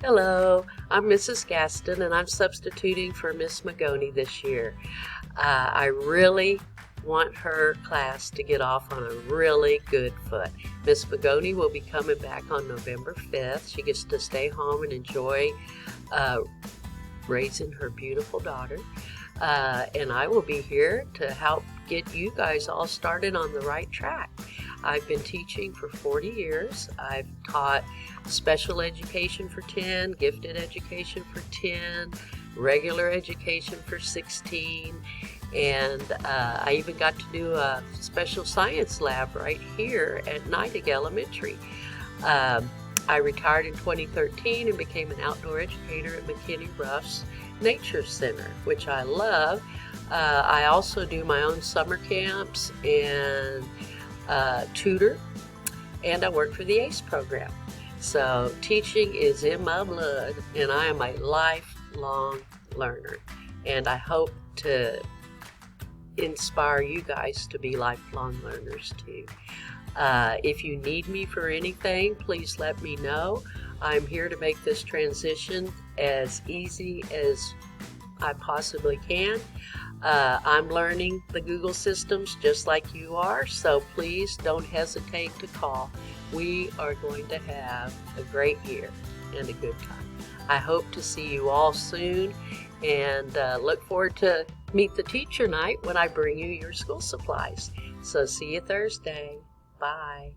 Hello, I'm Mrs. Gaston and I'm substituting for Miss Magoni this year. I really want her class to get off on a really good foot. Miss Magoni will be coming back on November 5th. She gets to stay home and enjoy raising her beautiful daughter. And I will be here to help get you guys all started on the right track. I've been teaching for 40 years. I've taught special education for 10, gifted education for 10, regular education for 16, and I even got to do a special science lab right here at Neidig Elementary. I retired in 2013 and became an outdoor educator at McKinney Ruff's Nature Center, which I love. I also do my own summer camps and tutor, and I work for the ACE program. So teaching is in my blood, and I am a lifelong learner, and I hope to inspire you guys to be lifelong learners too. If you need me for anything, please let me know. I'm here to make this transition as easy as I possibly can. I'm learning the Google systems just like you are, so please don't hesitate to call. We are going to have a great year and a good time. I hope to see you all soon, and look forward to meet the teacher night when I bring you your school supplies. So see you Thursday. Bye.